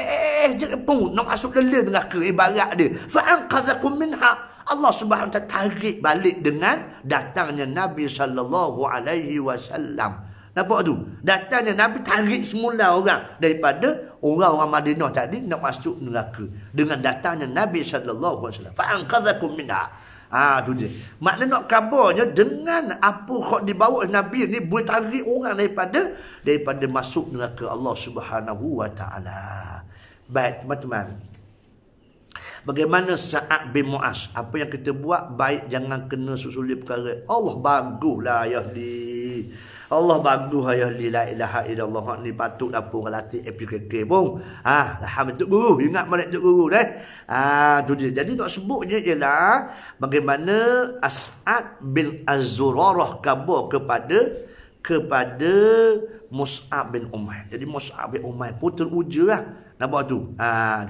Jangan pun nak masuk dalam neraka ibarat dia. Fa anqadhakum minha. Allah Subhanahu wa taala tarik balik dengan datangnya Nabi sallallahu alaihi wasallam. Nampak tu? Datangnya Nabi tarik semula orang daripada orang-orang Madinah tadi nak masuk neraka dengan datangnya Nabi sallallahu alaihi wasallam. Fa anqadhakum minha. Tu dia. Makna nak kabarnya dengan apa kok dibawa Nabi ni boleh tarik orang daripada masuk neraka Allah Subhanahu wa taala. Baik teman-teman. Bagaimana Sa'ad bin Mu'az? Apa yang kita buat baik, jangan kena susuli perkara. Allah baguslah ya di. Allah bagus ya li, la ilaha illallah. Hak ni patut apa orang latih APKK pun. Alhamdulillah guru, ingat balik tok guru dah. Tu dia. Jadi nak sebutnya ialah bagaimana As'ad bin Az-Zurarah khabar kepada Mus'ab bin Umair. Jadi Mus'ab bin Umair pun teruja lah. Nampak tu?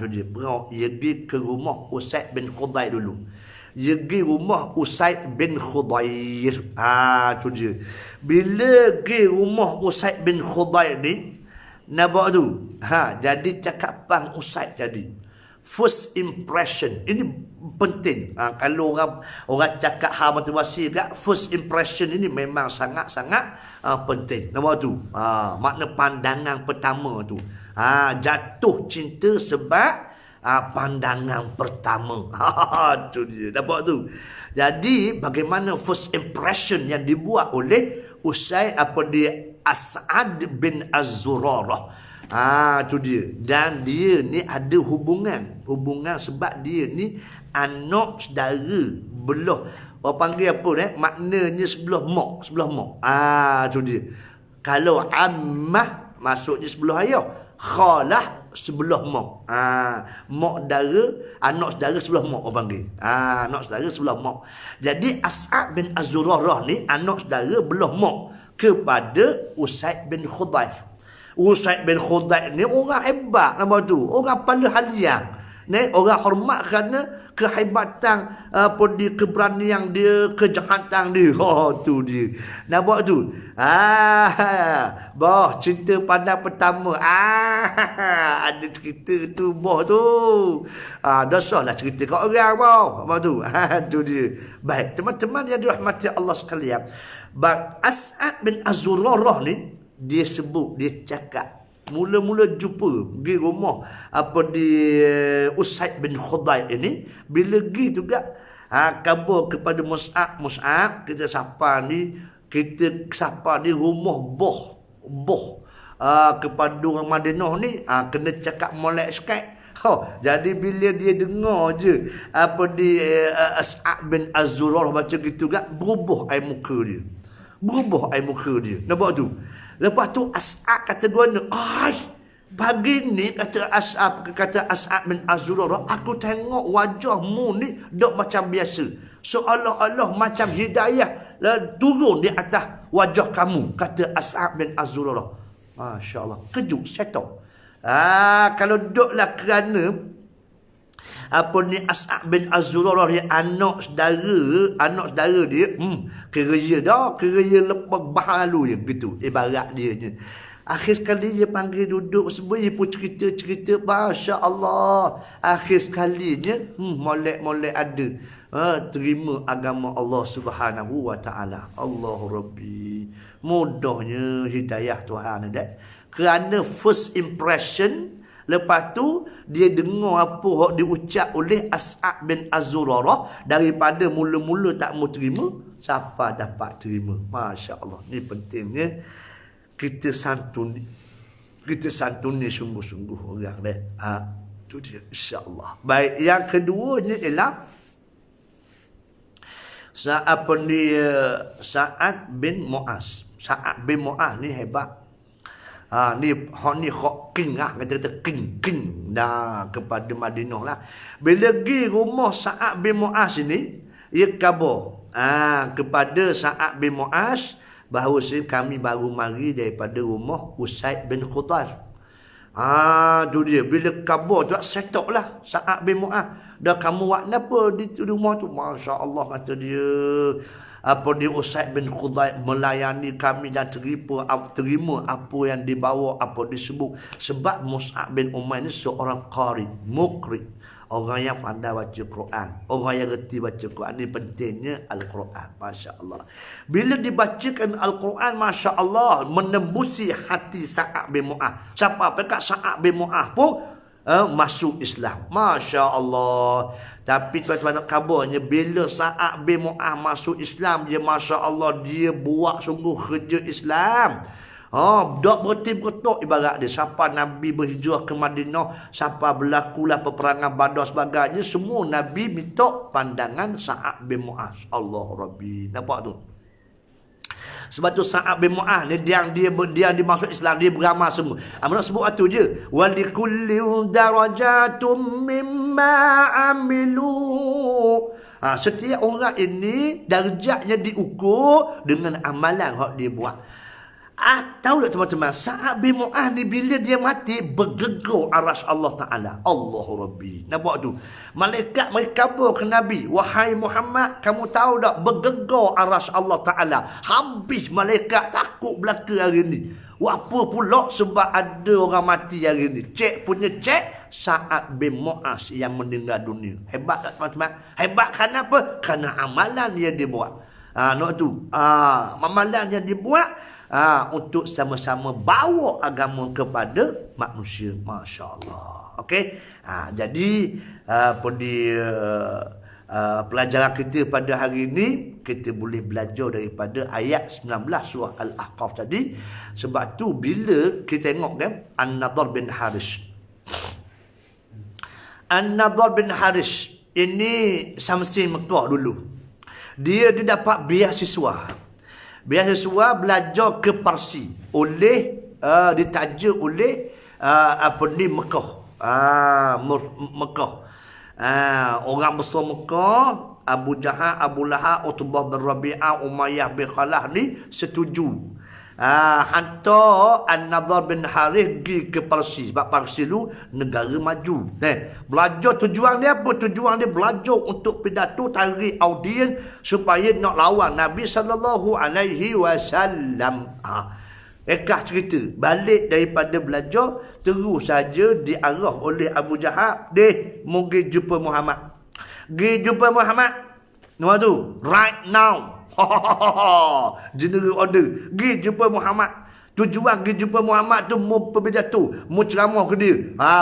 Tu dia. Dia pergi ke rumah Usaid bin Khudair dulu. Dia pergi rumah Usaid bin Khudair. Tu dia. Bila pergi rumah Usaid bin Khudair ni, nampak tu? Jadi cakapan Usaid tadi. First impression. Ini penting. Kalau orang cakap hal motivasi kat, first impression ini memang sangat-sangat penting. Nampak tu? Makna pandangan pertama tu. Jatuh cinta sebab pandangan pertama. Tu dia. Nampak tu? Jadi bagaimana first impression yang dibuat oleh Usaid As'ad bin Az-Zurarah. Tu dia. Dan dia ni ada hubungan sebab dia ni anak saudara belah. Orang panggil apa ni? Maknanya sebelah mak. Tu dia. Kalau ammah maksudnya sebelah ayah. Khalah sebelah mak. Mak saudara, anak saudara sebelah mak orang panggil. Anak saudara sebelah mak. Jadi As'ad bin Az-Zurarah ni anak saudara belah mak kepada Usaid bin Khudair. Usaid bin Khudair ni orang hebat nama tu. Orang paling haliang. Orang hormat kerana kehebatan keberanian dia, kejahatan dia. Tu dia. Nampak tu? Cinta pandang pertama. Ada cerita tu tu. Dosalah cerita kat orang Nampak tu? Tu dia. Baik, teman-teman yang dirahmati Allah sekalian. As'ad bin Az-Zurarah ni dia cakap mula-mula jumpa pergi rumah di Usaid bin Khudair ini, bila pergi juga khabar kepada Mus'ab kita sapa ni rumah boh kepada orang Madinah ni kena cakap molek sikit. Jadi bila dia dengar je As'ad bin Az-Zurarah baca gitu juga, berubah air muka dia. Nampak tu? Lepas tu As'ad kata guna, pagi ni kata As'ad bin Az-Zurarah, aku tengok wajahmu ni dok macam biasa. Seolah-olah macam hidayah turun di atas wajah kamu, kata As'ad bin Az-Zurarah. Masya-Allah, kejut syaitan. Kalau doklah kerana As'ad bin Az-Zurarah dia anak saudara dia, kira lepas bahalu je gitu ibarat dia ni. Akhir sekali dia panggil duduk semua, dia pun cerita masya-Allah. Akhir sekalinya molek ada terima agama Allah Subhanahu wa taala. Allah Rabbi, mudahnya hidayah Tuhan dah. Kerana first impression. Lepas tu dia dengar apa yang diucap oleh As'ad bin Az-Zurarah, daripada mula-mula tak mau terima, siapa dapat terima. Masya Allah. Ni pentingnya kita santun Kita santuni sungguh-sungguh orang dia. Tu dia, insya-Allah. Baik, yang keduanya ialah Sa'ad bin Mu'az. Sa'ad bin Mu'az ni hebat. Ni king lah, kata king dah kepada Madinah lah. Bila pergi rumah Sa'ad bin Mu'az ni, ia khabar kepada Sa'ad bin Mu'az bahawa kami baru mari daripada rumah Usaid bin Khudair. Tu dia. Bila khabar tu setok lah Sa'ad bin Mu'az. Dah kamu buat apa di rumah tu? Masya Allah, kata dia. Apa dia, Usaid bin Khudair melayani kami dan terima apa yang dibawa, apa disebut. Sebab Mus'ab bin Umair ni seorang qari, mukri, orang yang pandai baca Quran, orang yang reti baca Quran. Ini pentingnya Al-Quran. Masya Allah. Bila dibacakan Al-Quran, Masya Allah, menembusi hati Sa'ad bin Mu'az. Siapa pekat Sa'ad bin Mu'az pun masuk Islam. Masya Allah. Tapi tuan-tuan kabarnya, bila Sa'ad bin Mu'az masuk Islam, dia Masya Allah, dia buat sungguh kerja Islam. Tak berhenti berketuk ibarat dia. Siapa Nabi berhijrah ke Madinah, siapa berlakulah peperangan Badar sebagainya, semua Nabi minta pandangan Sa'ad bin Mu'az. Allah Rabbi. Nampak tu? Sebab tu Sa'ad bin Mu'az ni dia dimasuk Islam, dia beramal semua. Amanah sebut tu je. Walikullin darajatum mimma amilu. Setiap orang ini darjatnya diukur dengan amalan yang dia buat. Tahu tak teman-teman, Sa'ad bin Mu'az ni bila dia mati, bergegar aras Allah Ta'ala. Allahu Rabbi. Nampak tu? Malaikat berkhabar ke Nabi, wahai Muhammad, kamu tahu tak, bergegar aras Allah Ta'ala. Habis malaikat takut belaka hari ni. Apa pula sebab ada orang mati hari ni. Cek punya cek, Sa'ad bin Mu'az yang meninggal dunia. Hebat tak teman-teman? Hebat kerana apa? Kerana amalan yang dia buat. Nak tu. Amalan yang dibuat untuk sama-sama bawa agama kepada manusia. Masya Allah. Okey. Jadi pelajaran kita pada hari ini, kita boleh belajar daripada ayat 19 surah Al-Ahqaf tadi. Sebab tu bila kita tengok kan, An-Nadhr bin Haris. An-Nadhr bin Haris ini Samsin Mekah dulu. Dia dapat beasiswa belajar ke Parsi oleh ditaja oleh Mekah. Mekah. Orang besar Mekah, Abu Jahal, Abu Lahab, Utbah bin Rabi'ah, Umayyah bin Khalaf ni setuju. Hantar An-Nadhr bin Harith pergi ke Parsi. Sebab Parsi tu negara maju. Belajar tujuan dia apa? Tujuan dia belajar untuk pidato, tarik audien supaya nak lawan Nabi SAW. Ekah cerita. Balik daripada belajar, terus saja diarah oleh Abu Jahal. Mau pergi jumpa Muhammad. Pergi jumpa Muhammad. Nama tu? Right now. General order. Pergi jumpa Muhammad. Tujuan pergi jumpa Muhammad tu mau berpidato, mau ceramah ke dia.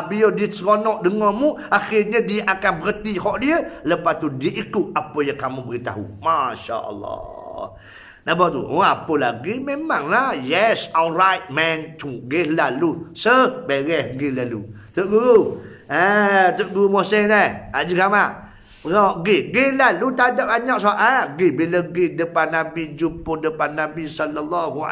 Biar dia seronok dengarmu, akhirnya dia akan berhenti hak dia, lepas tu dia ikut apa yang kamu beritahu. Masya Allah. Nampak tu? Apa lagi? Memanglah. Yes, alright man. Gih lalu. Beres gih lalu. Tok Guru. Tok Guru Mohsin Haji Kamal. Pergi lalu tak ada banyak soal. Bila pergi depan Nabi, jumpa depan Nabi SAW.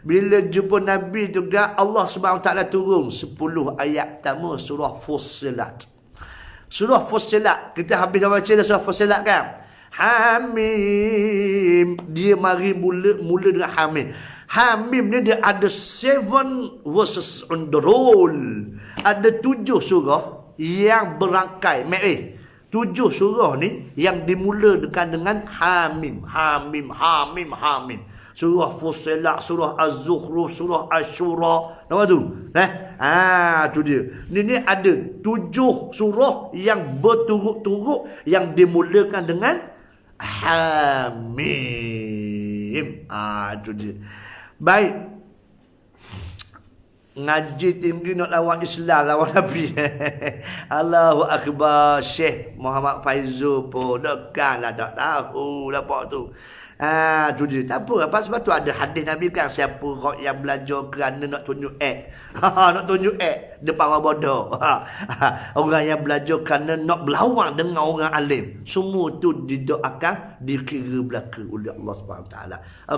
Bila jumpa Nabi juga, Allah SWT turun 10 ayat pertama surah Fussilat. Surah Fussilat. Kita habis dah baca surah Fussilat kan? Hamim. Dia mari mula dengan Hamim. Hamim ni dia ada 7 verses on the roll. Ada 7 surah yang berangkai 7 surah ni yang dimulakan dengan Hamim. Surah Fussilat, surah Az-Zukhruf, surah Asy-Syura. Nampak tu? Tu dia. Ni ada 7 surah yang berturut-turut yang dimulakan dengan Hamim. Tu dia. Baik. Ngaji tinggi nak lawan Islam, lawan Nabi. Allahu Akbar. Syekh Muhammad Faizul pun dekatlah tak tahu. Dapat tu. Tu dia. Tak apa sebab tu ada hadis Nabi kan, siapa yang belajar kerana nak tunjuk nak tunjuk depan orang bodoh. Orang yang belajar kerana nak berlawan dengan orang alim, semua tu didoakan, dikira belaka oleh Allah SWT.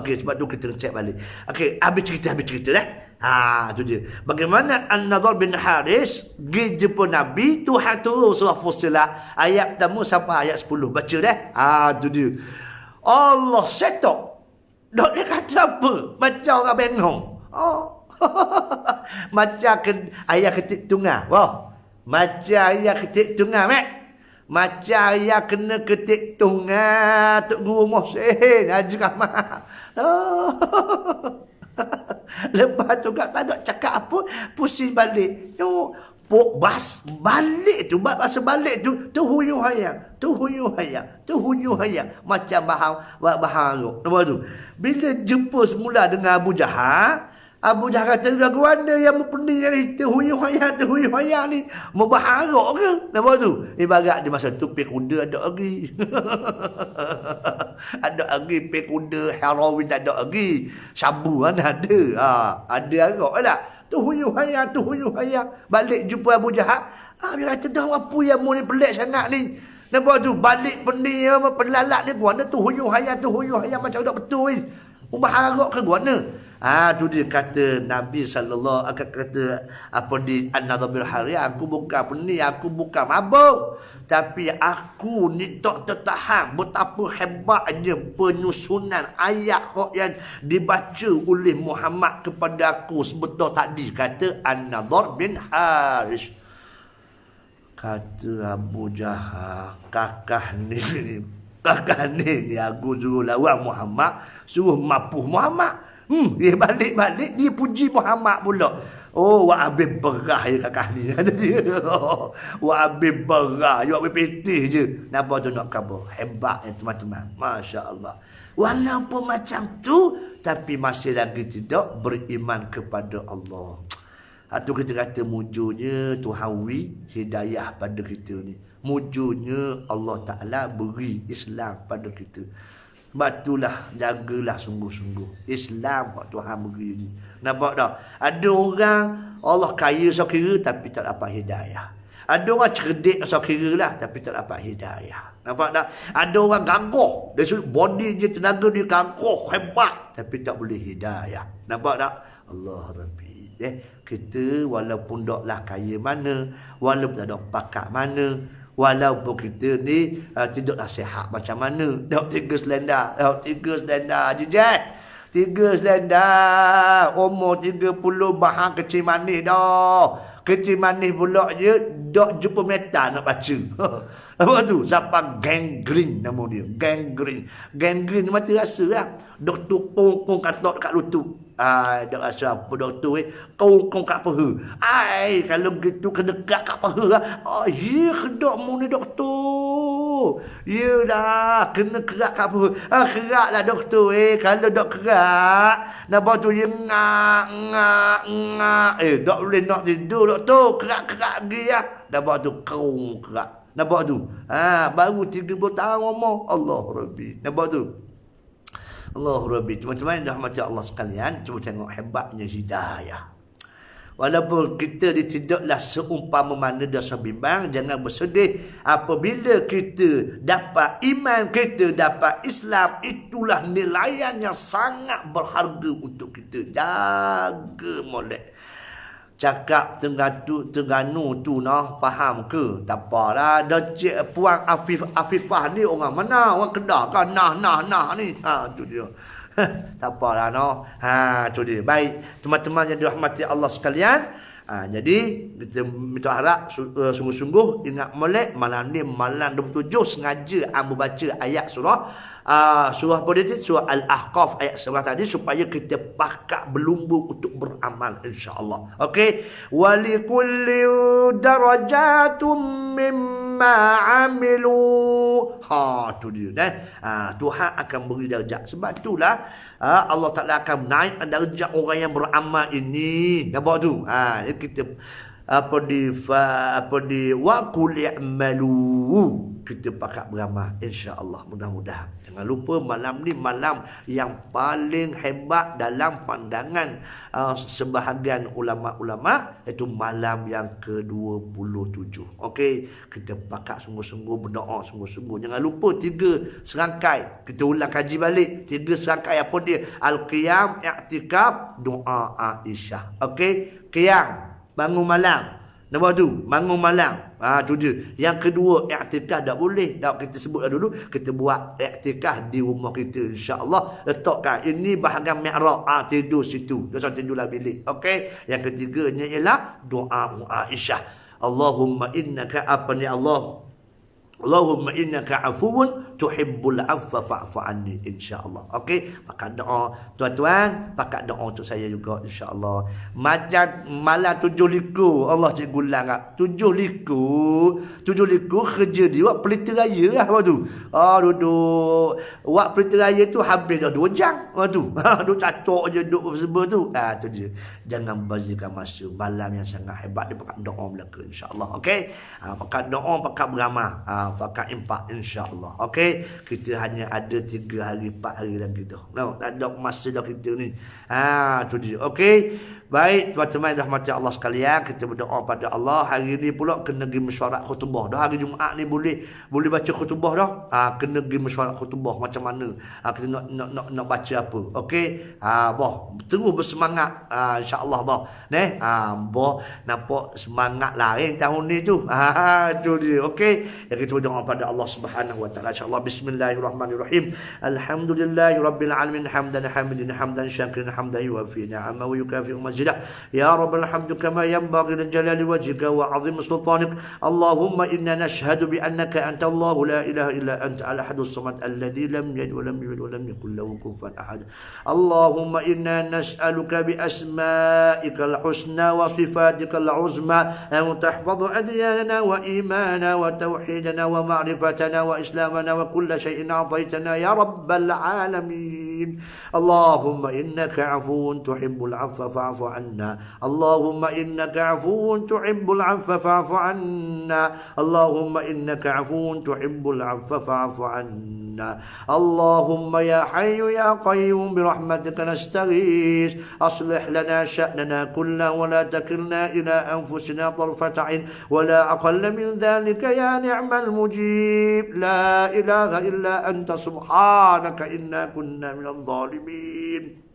Okey, sebab tu kita cek balik. Okey, habis cerita dah. Tu dia. Bagaimana An-Nadhr bin Haris pergi jumpa Nabi, Tuhan turun surah Fussilat ayat pertama sampai ayat 10. Baca dah. Tu dia. Allah setok. Dok dia kata apa? Macam orang bengong. Macam ayah ketik tunggal. Macam ayah ketik tunggal, mek. Macam ayah kena ketik tunggal Tok Guru Mohsin Haji Rahmat. Lepas tu tak ada cakap apa, pusing balik. Bas balik tu, bahasa balik tu huyuh hayang macam baharuk. Lepas tu bila jumpa semula dengan Abu Jahal kata, lagu mana yang mempening ni, huyuh hayang ni mau baharuk ke? Lepas tu ibarat di masa tu pek kuda ada lagi. Ada lagi pek kuda, heroin tak ada lagi, sabu kan ada. Ada arak tak? Tu huyuh hayang. Balik jumpa Abu Jahal. Dia kata, dah apa yang mu ni pelik sangat ni. Nampak tu balik pening pelalat ni guna tu huyuh hayang macam tak betul ni. Baharuk ke guna? Tu dia kata Nabi sallallahu akan kata apa di An-Nadhr bin Haris, aku bukan pening, aku bukan mabuk, tapi aku ni tak tertahan betapa hebatnya penyusunan ayat yang dibaca oleh Muhammad kepada aku sebetul tadi, kata An-Nadhr bin Haris. Kata Abu Jahal, kakak ni aku suruh lawan Muhammad, suruh mapuh Muhammad. Dia balik dia puji Muhammad pula. Wa habis berah je kakak ni. Wa habis berah, you habis petih je. Napa tu nak khabar? Hebat ya teman-teman. Masya-Allah. Walaupun macam tu, tapi masih lagi tidak beriman kepada Allah. Itu kita kata mujurnya Tuhan hidayah pada kita ni. Mujurnya Allah Ta'ala beri Islam pada kita. Sebab itulah jagalah sungguh-sungguh Islam buat Tuhan beri ni. Nampak tak? Ada orang Allah kaya sekira tapi tak dapat hidayah. Ada orang cerdik sekira lah tapi tak dapat hidayah. Nampak tak? Ada orang gagah, dia body dia, tenaga dia gagah, hebat, tapi tak boleh hidayah. Nampak tak? Allah Rabbi. Kita walaupun taklah kaya mana, walaupun tak ada pakat mana, walaupun kita ni tidaklah sihat macam mana, dah 3 selendar je. 3 selendar, umur 30, bahan kecil manis dah. Kecil manis pula je, dak jumpa metal nak baca. Apa tu? Sampai gangrene nama dia. Gangrene mati rasa lah. Doktor kong katok dekat lutut. Dak rasa apa doktor kong kat paha. Kalau gitu kena dekat kat paha lah. Ya kedak mu ni doktor. Ya dah kena kerak kat paha. Kerak lah doktor kalau dak kerak, nampak tu dia ngak. Dak boleh nak tidur doktor. Kerak lagi lah. Nampak tu kong kerak. Nampak tu? Baru 30 tahun umur. Allah Rabbi. Nampak tu? Allah Rabbi. Teman-teman dah macam Allah sekalian, cuba tengok hebatnya hidayah. Walaupun kita tidaklah seumpama mana dosa bimbang, jangan bersedih apabila kita dapat iman, kita dapat Islam. Itulah nilaian yang sangat berharga untuk kita. Jaga molek. Cakap Terengganu tu noh, faham ke? Tak apalah. Puan Afifah ni orang mana? Orang Kedah kan? Nah ni. Tu dia. Tak apalah noh. Tu dia. Baik, teman-teman yang dirahmati Allah sekalian. Jadi kita minta harap sungguh-sungguh ingat molek malam ni malam 27 sengaja ambo baca ayat surah apa dia? Surah Al-Ahqaf ayat 11 tadi supaya kita pakat berlumba untuk beramal insya-Allah. Okey, walikulli darajatum mimma amilu. Tu dia Tuhan akan beri darjat. Sebab itulah Allah Taala akan naik darjat orang yang beramal ini. Nampak tu? Kita apa di wa qul i'malu, kita pakat beramal insya-Allah, mudah-mudahan. Jangan lupa malam ni malam yang paling hebat dalam pandangan sebahagian ulama-ulama, iaitu malam yang ke-27. Okey, kita pakat sungguh-sungguh berdoa sungguh-sungguh. Jangan lupa 3 serangkai, kita ulang kaji balik 3 serangkai apa dia? Al-qiyam, i'tikaf, doa Aisyah. Okey, qiyam bangun malam. Nombor tu, bangun malam. Tu dia. Yang kedua, i'tikaf tak boleh. Tak kita sebut dulu, kita buat i'tikaf di rumah kita insya-Allah. Letakkan ini bahagian mi'raj, tidur situ. Dosa tidurlah bilik. Okey. Yang ketiganya ialah doa Aisyah. Allahumma innaka Allahumma innaka afuwun tuhibbul afwa fa'fu anni, insya-Allah. Okey, pakat doa tuan-tuan, pakat doa untuk saya juga insya-Allah. Macam malam 7 liku Allah cikgu larang 7 liku kerja dia buat pelita raya lah waktu tu. Duduk buat pelita raya tu habis dah 2 jam waktu tu. Duduk catok je duduk bersebut tu. Tu dia. Jangan bazirkan masa, malam yang sangat hebat, dia pakat doa belaka insya-Allah. Okey. Pakat doa, pakat beramal. Fakat impak insya-Allah. Okey, kita hanya ada 3 hari 4 hari lagi dah. Tak ada masa dah kita ni. Tu dia. Okey. Baik, teman-teman rahmati Allah sekalian, kita berdoa pada Allah. Hari ni pula kena pergi mesyuarat khutbah. Dah hari Jumaat ni boleh baca khutbah dah. Kena pergi mesyuarat khutbah macam mana? Kita nak baca apa? Okey. Boh, terus bersemangat insya-Allah boh. Boh nampak semangat lain tahun ni tu. Tu dia. Okey. Yang kita berdoa pada Allah Subhanahu wa taala insya-Allah. Bismillahirrahmanirrahim. Alhamdulillahirabbil alamin hamdan syakiran hamdan yuwafi ni'amahu wa yukafi مجدا يا رب الحمد كما ينبغي لجلال وجهك وعظيم سلطانك اللهم إنا نشهد بأنك أنت الله لا إله إلا أنت الأحد الصمد الذي لم يلد ولم يولد ولم يكن له كفوا أحد اللهم إنا نسألك بأسمائك الحسنى وصفاتك العظمى أن تحفظ أدياننا وإيماننا وتوحيدنا ومعرفتنا وإسلامنا وكل شيء أعطيتنا يا رب العالمين اللهم إنك عفو تحب العفو فاعف عنا اللهم إنك عفو تحب العفو فاعف عنا اللهم إنك عفو تحب العفو فاعف عنا اللهم يا حي يا قيوم برحمتك نستغيث أصلح لنا شأننا كله ولا تكلنا إلى أنفسنا طرفة عين ولا أقل من ذلك يا نعم المجيب لا إله إلا أنت سبحانك إنا كنا من الظالمين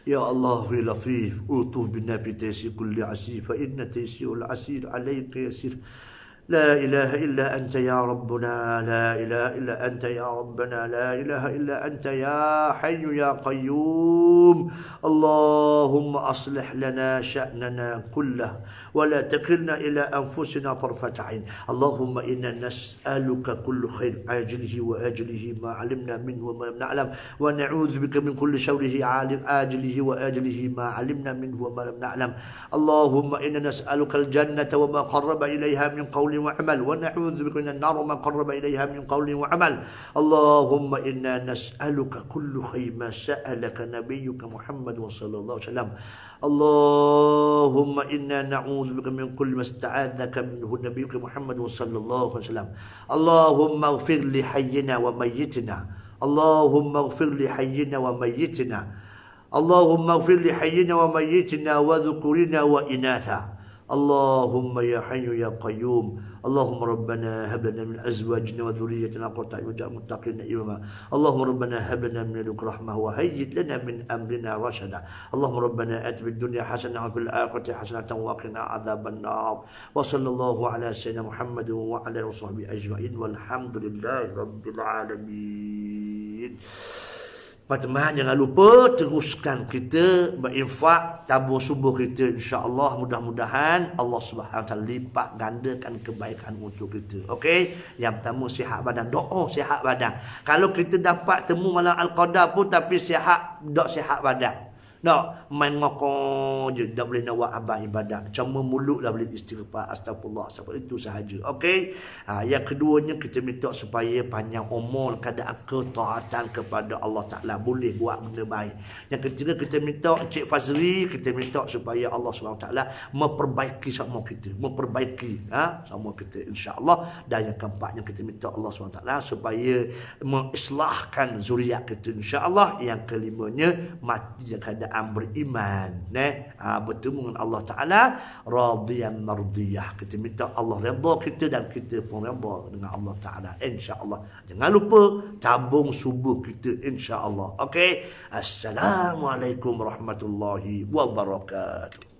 يا الله يا لطيف أوتوا بنا بتيسير كل عسير فإن تيسير العسير عليك يسير لا إله إلا أنت يا ربنا لا إله إلا أنت يا ربنا لا إله إلا أنت يا حي يا قيوم اللهم أصلح لنا شأننا كله ولا تكلنا إلى أنفسنا طرفة عين اللهم إنا نسألك كل خير عاجله وآجله ما علمنا منه وما لم نعلم ونعوذ بك من كل شره آجله وآجله ما علمنا منه وما لم نعلم اللهم إنا نسألك الجنة وما قرب إليها من قول وعمل ونعوذ بك من النار وما قرب إليها من قول وعمل اللهم إنا نسألك كل خير ما سألك نبيك محمد صلى الله عليه وسلم اللهم إنا نعوذ بك من كل ما استعاذك منه نبيك محمد صلى الله عليه وسلم اللهم اغفر لحينا وميتنا اللهم اغفر لحينا وميتنا اللهم اغفر لحينا وميتنا وذكورنا وإناثا اللهم يا حي يا قيوم اللهم ربنا هب لنا من ازواجنا وذريتنا قرة اعين واجعلنا للمتقين اماما اللهم ربنا هب لنا من لدنك رحمه وهيئ لنا من امرنا رشدا اللهم ربنا ات بالدنيا حسنه وفي الاخره حسنه وقنا عذاب النار وصلى الله على سيدنا محمد وعلى اله وصحبه اجمعين والحمد لله رب العالمين. Teman-teman, jangan lupa teruskan kita berinfak tabur subuh kita, insya-Allah. Mudah-mudahan Allah Subhanahu Wa Taala lipat gandakan kebaikan untuk kita. Okey, yang pertama sihat badan, doa sihat badan. Kalau kita dapat temu malam al-qadar pun tapi sihat, tak sihat badan, Nak main ngokong je, tak boleh nak buat abang ibadat. Cuma mulut dah boleh istighfar, astagfirullah, astagfirullah, itu sahaja. Okey. Yang keduanya kita minta supaya panjang umur keadaan ketaatan kepada Allah Taala, boleh buat benda baik. Yang ketiga kita minta Encik Fazri, kita minta supaya Allah SWT memperbaiki sama kita, memperbaiki sama kita, insya-Allah. Dan yang keempatnya kita minta Allah SWT supaya mengislahkan zuriat kita, insya-Allah. Yang kelimanya mati dalam keadaan beriman, bertemu dengan Allah Taala radiyan mardiyah. Kita minta Allah redha kita dan kita pun redha dengan Allah Taala, insya-Allah. Jangan lupa tabung subuh kita, insya-Allah. Okey. Assalamualaikum warahmatullahi wabarakatuh.